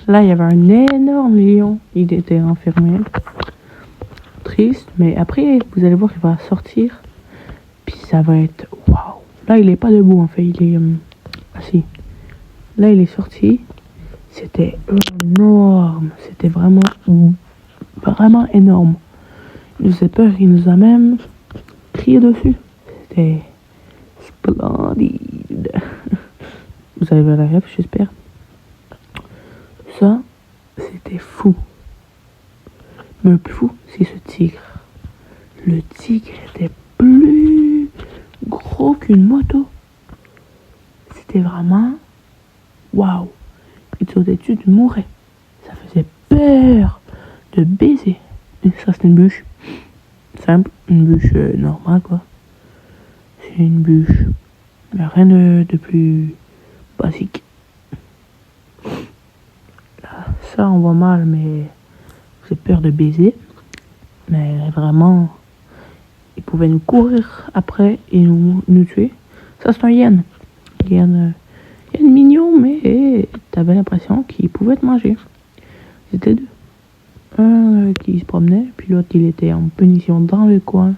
Là, il y avait un énorme lion. Il était enfermé. Triste, mais après, vous allez voir, il va sortir. Puis ça va être... Waouh! Là, il est pas debout, en fait. Il est assis. Là, il est sorti. C'était énorme. C'était vraiment énorme. Il nous a peur. Il nous a même crié dessus. C'était splendide. Vous avez vu la rêve, j'espère. Ça, c'était fou. Mais le plus fou, c'est ce tigre. Le tigre était plus gros qu'une moto. C'était vraiment... Waouh! Il te sautait dessus, tu mourrais. Ça faisait peur de baiser. Et ça, c'était une bûche. Simple, une bûche normale, quoi. C'est une bûche. Mais rien de plus basique. Là, ça, on voit mal, mais j'ai peur de baiser. Mais vraiment, ils pouvaient nous courir après et nous tuer. Ça, c'est un hyène. Hyène mignon, mais t'avais l'impression qu'il pouvait te manger. C'était deux. Un qui se promenait, puis l'autre, il était en punition dans le coin.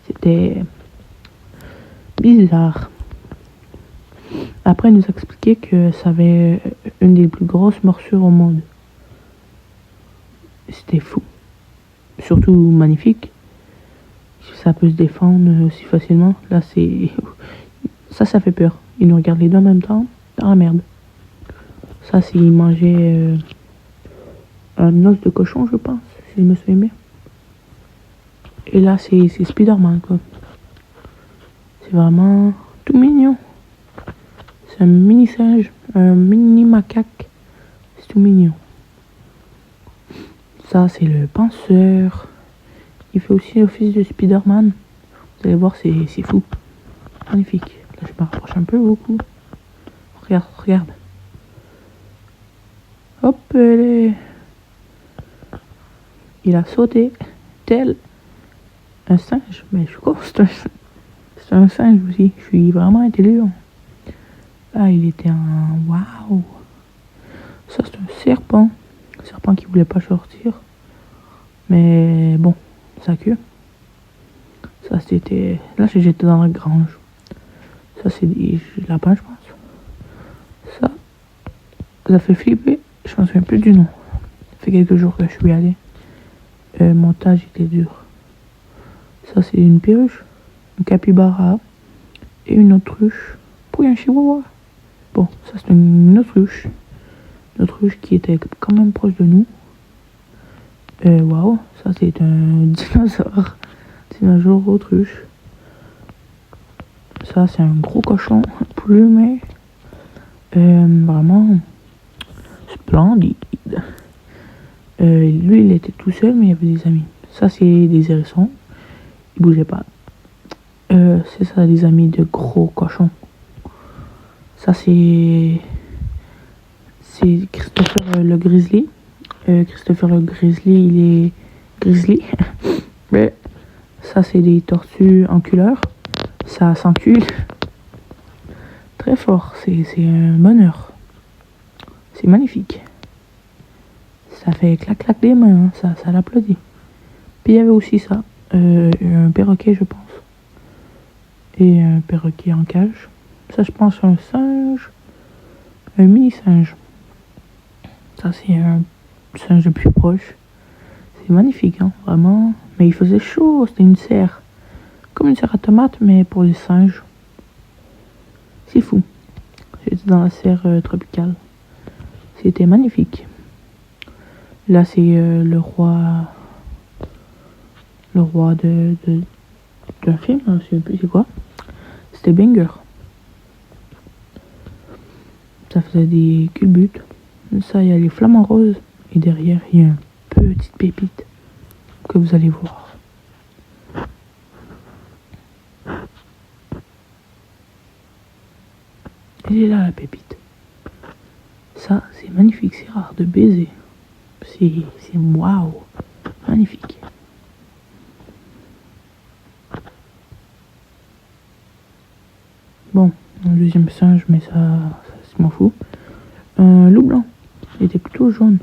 C'était bizarre. Après, il nous a expliqué que ça avait une des plus grosses morsures au monde. C'était fou. Surtout magnifique. Ça peut se défendre aussi facilement. Là, c'est... Ça fait peur. Il nous regarde les deux en même temps. Dans la merde. Ça, c'est... Il mangeait un os de cochon, je pense. Si je me souviens bien. Et là, c'est Spider-Man, quoi. C'est vraiment tout mignon. C'est un mini singe. Un mini macaque. C'est tout mignon. Ça, c'est le penseur. Il fait aussi l'office de Spider-Man. Vous allez voir, c'est fou. Magnifique. Là, je me rapproche un peu beaucoup. Regarde. Hop, il a sauté tel un singe. Mais je crois que c'est un singe aussi. Je suis vraiment intelligent. Là, il était un... Waouh! Ça, c'est un serpent. Un serpent qui voulait pas sortir. Mais bon, sa queue. Ça, c'était... Là, j'étais dans la grange. Ça, c'est des lapins, je pense. Ça fait flipper. Je me souviens plus du nom. Ça fait quelques jours que je suis allé. Montage était dur. Ça, c'est une perruche. Une capybara. Et une autruche. Pour un chihuahua. Bon, ça, c'est une autruche. Une autruche qui était quand même proche de nous. Waouh. Ça, c'est un dinosaure. Dinosaure autruche. Ça, c'est un gros cochon plumé. Vraiment splendide. Lui, il était tout seul, mais il y avait des amis. Ça, c'est des hérissons. Ils bougeaient pas. C'est ça, des amis de gros cochons. Ça, c'est Christopher le Grizzly. Christopher le Grizzly, il est grizzly. Mais ça, c'est des tortues enculeurs. Ça s'encule. Très fort. C'est un bonheur. C'est magnifique. Ça fait clac-clac des mains. Hein. Ça l'applaudit. Puis il y avait aussi ça. Un perroquet, je pense. Et un perroquet en cage. Ça, je pense, un singe. Un mini-singe. Ça, c'est un singe plus proche. C'est magnifique, hein, vraiment. Mais il faisait chaud, c'était une serre. Comme une serre à tomates, mais pour les singes. C'est fou. J'étais dans la serre tropicale. C'était magnifique. Là, c'est le roi d'un film, je ne sais plus c'est quoi. C'était Banger. Ça faisait des culbutes. Ça, il y a les flamants roses. Et derrière, il y a une petite pépite que vous allez voir. Elle est là, la pépite. Ça, c'est magnifique. C'est rare de baiser. C'est waouh. Magnifique. Bon, un deuxième singe, mais ça je m'en fous. Un loup blanc. Il était plutôt tout jaune.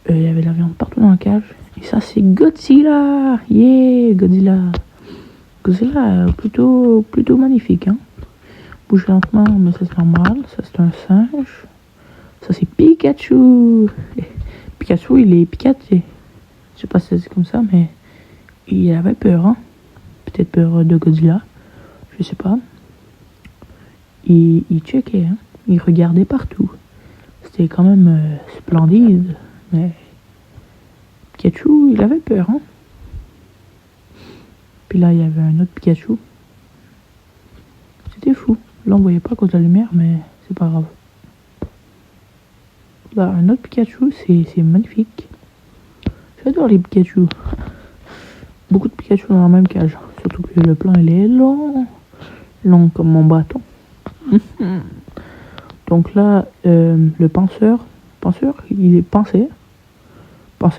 Il y avait de la viande partout dans la cage. Et ça, c'est Godzilla. Yeah, Godzilla. Godzilla, plutôt magnifique, hein. Bouge lentement, mais ça c'est normal. Ça c'est un singe. Ça c'est Pikachu. Pikachu, il est piquaté. Je sais pas si c'est comme ça, mais il avait peur, hein. Peut-être peur de Godzilla. Je sais pas. Il checkait, hein. Il regardait partout. C'était quand même splendide, mais Pikachu, il avait peur, hein. Puis là, il y avait un autre Pikachu. C'était fou. Là, on voyait pas à cause de la lumière, mais c'est pas grave. Là, un autre Pikachu, c'est magnifique. J'adore les Pikachu. Beaucoup de Pikachu dans la même cage. Surtout que le plan, il est long. Long comme mon bâton. Donc là, le penseur, il est pensé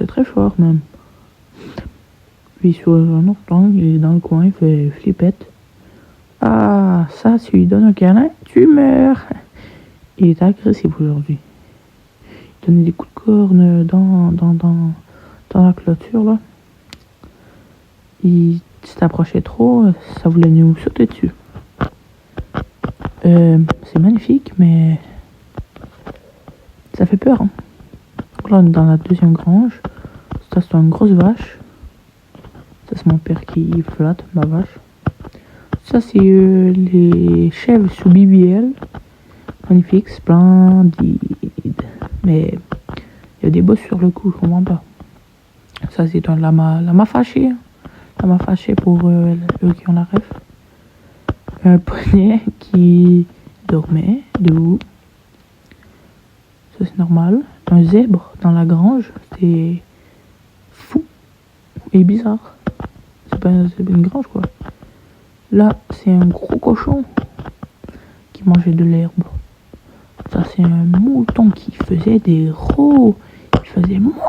très fort même. Puis sur un autre angle, il est dans le coin, il fait flippette. Ah, ça, si tu lui donnes un câlin, tu meurs. Il est agressif aujourd'hui. Il donnait des coups de corne dans la clôture là. Il s'approchait trop, ça voulait nous sauter dessus. C'est magnifique, mais ça fait peur, hein. Donc là, on est dans la deuxième grange. Ça, c'est une grosse vache. Ça, c'est mon père qui flatte ma vache. Ça, c'est les chèvres sous BBL. Magnifique, splendide. Mais il y a des bosses sur le cou, je comprends pas. Ça, c'est un lama fâché. Lama fâché pour eux qui ont la ref. Un poney qui dormait debout. Ça, c'est normal. Un zèbre dans la grange, c'est fou et bizarre. C'est pas une grange, quoi. Là, c'est un gros cochon qui mangeait de l'herbe. Ça, c'est un mouton qui faisait des rots. Il faisait mouah.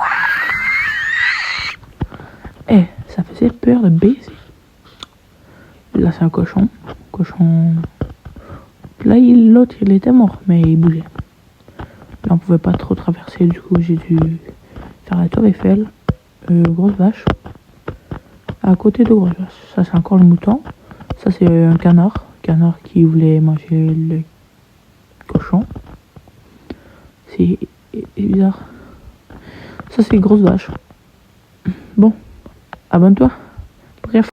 Ça faisait peur de baiser. Là, c'est un cochon. Là, l'autre, il était mort, mais il bougeait. Là, on pouvait pas trop traverser, du coup, j'ai dû faire la tour Eiffel. Grosse vache. À côté de grosse vache. Ça, c'est encore le mouton. Ça, c'est un canard. Canard qui voulait manger le cochon. C'est bizarre. Ça, c'est grosse vache. Bon, abonne-toi.